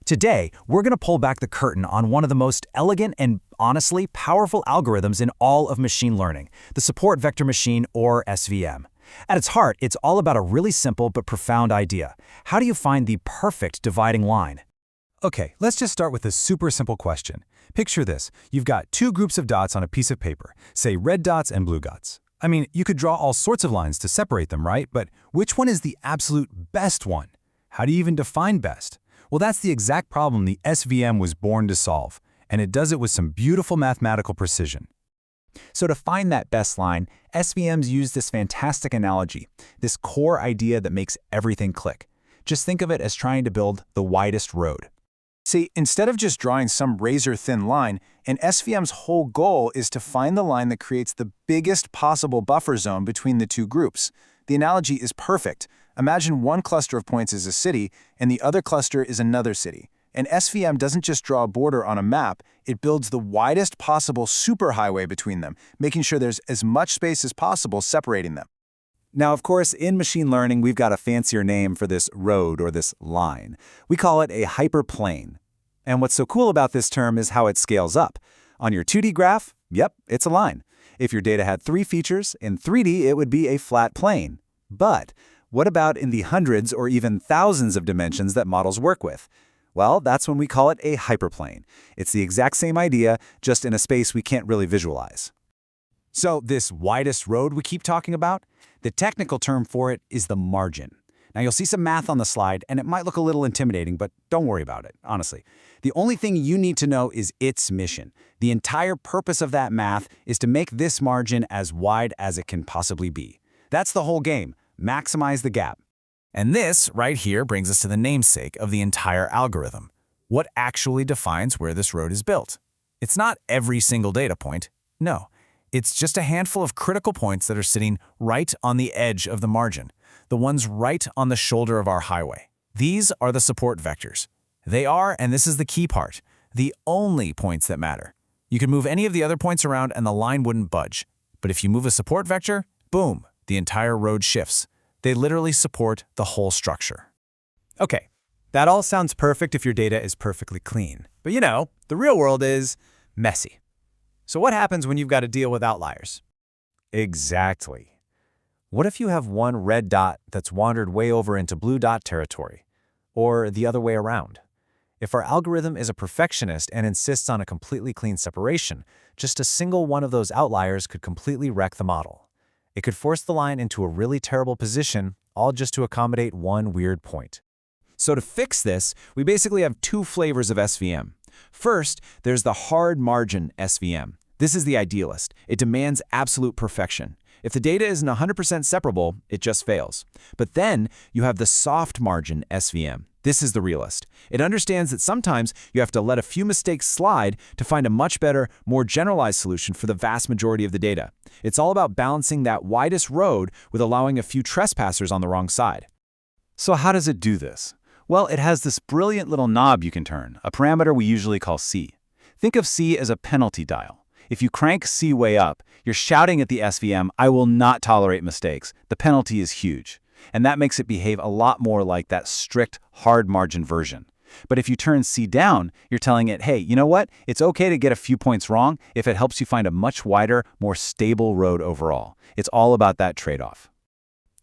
Today, we're going to pull back the curtain on one of the most elegant and, honestly, powerful algorithms in all of machine learning, the support vector machine, or SVM. At its heart, it's all about a really simple but profound idea. How do you find the perfect dividing line? Okay, let's just start with a super simple question. Picture this. You've got two groups of dots on a piece of paper, say red dots and blue dots. I mean, you could draw all sorts of lines to separate them, right? But which one is the absolute best one? How do you even define best? Well, that's the exact problem the SVM was born to solve, and it does it with some beautiful mathematical precision. So to find that best line, SVMs use this fantastic analogy, this core idea that makes everything click. Just think of it as trying to build the widest road. See, instead of just drawing some razor-thin line, an SVM's whole goal is to find the line that creates the biggest possible buffer zone between the two groups. The analogy is perfect. Imagine one cluster of points is a city, and the other cluster is another city. An SVM doesn't just draw a border on a map, it builds the widest possible superhighway between them, making sure there's as much space as possible separating them. Now, of course, in machine learning, we've got a fancier name for this road or this line. We call it a hyperplane. And what's so cool about this term is how it scales up. On your 2D graph, yep, it's a line. If your data had 3 features, in 3D it would be a flat plane. But what about in the hundreds or even thousands of dimensions that models work with? Well, that's when we call it a hyperplane. It's the exact same idea, just in a space we can't really visualize. So this widest road we keep talking about, the technical term for it is the margin. Now you'll see some math on the slide, and it might look a little intimidating, but don't worry about it, honestly. The only thing you need to know is its mission. The entire purpose of that math is to make this margin as wide as it can possibly be. That's the whole game. Maximize the gap. And this, right here, brings us to the namesake of the entire algorithm. What actually defines where this road is built? It's not every single data point. No, it's just a handful of critical points that are sitting right on the edge of the margin, the ones right on the shoulder of our highway. These are the support vectors. They are, and this is the key part, the only points that matter. You could move any of the other points around and the line wouldn't budge. But if you move a support vector, boom, the entire road shifts. They literally support the whole structure. Okay, that all sounds perfect if your data is perfectly clean. But you know, the real world is messy. So what happens when you've got to deal with outliers? Exactly. What if you have one red dot that's wandered way over into blue dot territory? Or the other way around? If our algorithm is a perfectionist and insists on a completely clean separation, just a single one of those outliers could completely wreck the model. It could force the line into a really terrible position, all just to accommodate one weird point. So to fix this, we basically have 2 flavors of SVM. First, there's the hard margin SVM. This is the idealist. It demands absolute perfection. If the data isn't 100% separable, it just fails. But then you have the soft margin SVM. This is the realist. It understands that sometimes you have to let a few mistakes slide to find a much better, more generalized solution for the vast majority of the data. It's all about balancing that widest road with allowing a few trespassers on the wrong side. So how does it do this? Well, it has this brilliant little knob you can turn, a parameter we usually call C. Think of C as a penalty dial. If you crank C way up, you're shouting at the SVM, "I will not tolerate mistakes." The penalty is huge. And that makes it behave a lot more like that strict, hard margin version. But if you turn C down, you're telling it, hey, you know what? It's okay to get a few points wrong if it helps you find a much wider, more stable road overall. It's all about that trade-off.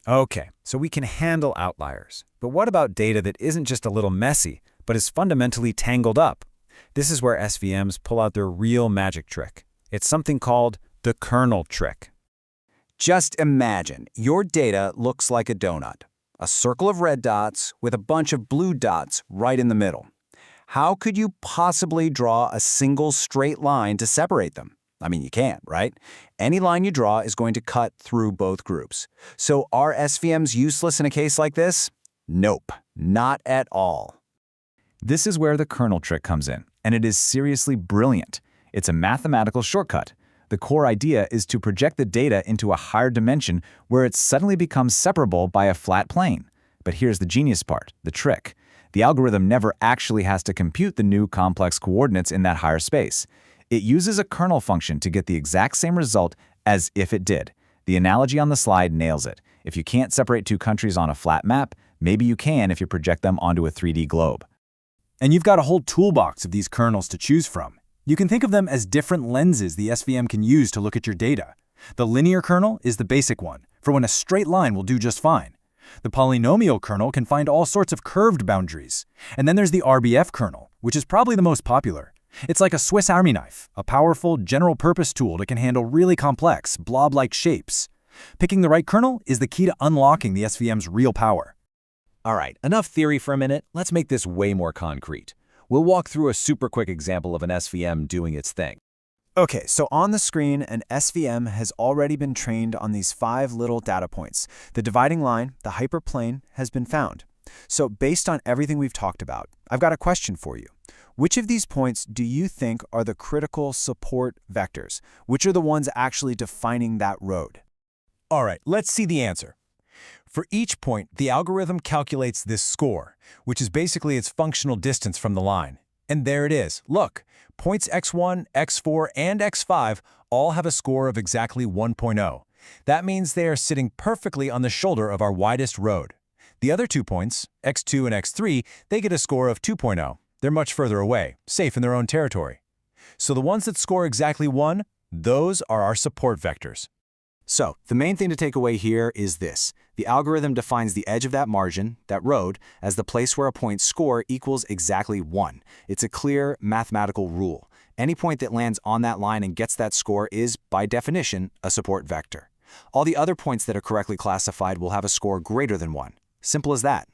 Okay, so we can handle outliers. But what about data that isn't just a little messy, but is fundamentally tangled up? This is where SVMs pull out their real magic trick. It's something called the kernel trick. Just imagine your data looks like a donut, a circle of red dots with a bunch of blue dots right in the middle. How could you possibly draw a single straight line to separate them? I mean, you can't, right? Any line you draw is going to cut through both groups. So are SVMs useless in a case like this? Nope, not at all. This is where the kernel trick comes in, and it is seriously brilliant. It's a mathematical shortcut. The core idea is to project the data into a higher dimension where it suddenly becomes separable by a flat plane. But here's the genius part, the trick. The algorithm never actually has to compute the new complex coordinates in that higher space. It uses a kernel function to get the exact same result as if it did. The analogy on the slide nails it. If you can't separate 2 countries on a flat map, maybe you can if you project them onto a 3D globe. And you've got a whole toolbox of these kernels to choose from. You can think of them as different lenses the SVM can use to look at your data. The linear kernel is the basic one, for when a straight line will do just fine. The polynomial kernel can find all sorts of curved boundaries. And then there's the RBF kernel, which is probably the most popular. It's like a Swiss Army knife, a powerful, general-purpose tool that can handle really complex, blob-like shapes. Picking the right kernel is the key to unlocking the SVM's real power. All right, enough theory for a minute. Let's make this way more concrete. We'll walk through a super quick example of an SVM doing its thing. Okay, so on the screen, an SVM has already been trained on these 5 little data points. The dividing line, the hyperplane, has been found. So based on everything we've talked about, I've got a question for you. Which of these points do you think are the critical support vectors? Which are the ones actually defining that road? All right, let's see the answer. For each point, the algorithm calculates this score, which is basically its functional distance from the line. And there it is. Look, points x1, x4, and x5 all have a score of exactly 1.0. That means they are sitting perfectly on the shoulder of our widest road. The other 2 points, x2 and x3, they get a score of 2.0. They're much further away, safe in their own territory. So the ones that score exactly 1, those are our support vectors. So, the main thing to take away here is this. The algorithm defines the edge of that margin, that road, as the place where a point's score equals exactly 1. It's a clear mathematical rule. Any point that lands on that line and gets that score is, by definition, a support vector. All the other points that are correctly classified will have a score greater than 1. Simple as that.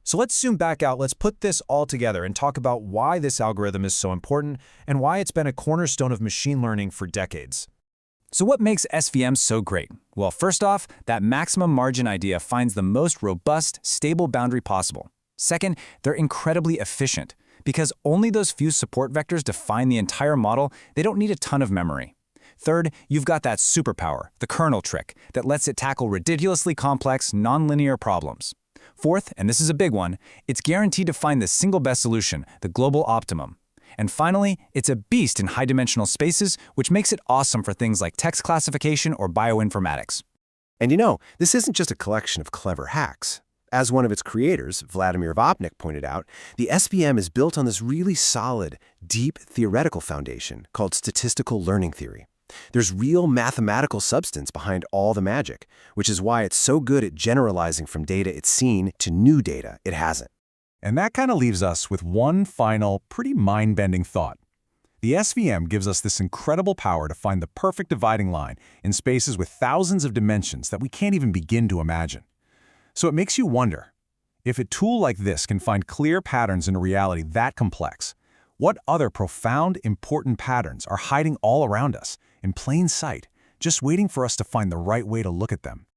So let's zoom back out, let's put this all together and talk about why this algorithm is so important and why it's been a cornerstone of machine learning for decades. So what makes SVMs so great? Well, first off, that maximum margin idea finds the most robust, stable boundary possible. Second, they're incredibly efficient. Because only those few support vectors define the entire model, they don't need a ton of memory. Third, you've got that superpower, the kernel trick, that lets it tackle ridiculously complex, nonlinear problems. Fourth, and this is a big one, it's guaranteed to find the single best solution, the global optimum. And finally, it's a beast in high-dimensional spaces, which makes it awesome for things like text classification or bioinformatics. And you know, this isn't just a collection of clever hacks. As one of its creators, Vladimir Vopnik, pointed out, the SVM is built on this really solid, deep theoretical foundation called statistical learning theory. There's real mathematical substance behind all the magic, which is why it's so good at generalizing from data it's seen to new data it hasn't. And that kind of leaves us with one final, pretty mind-bending thought. The SVM gives us this incredible power to find the perfect dividing line in spaces with thousands of dimensions that we can't even begin to imagine. So it makes you wonder, if a tool like this can find clear patterns in a reality that complex, what other profound, important patterns are hiding all around us, in plain sight, just waiting for us to find the right way to look at them?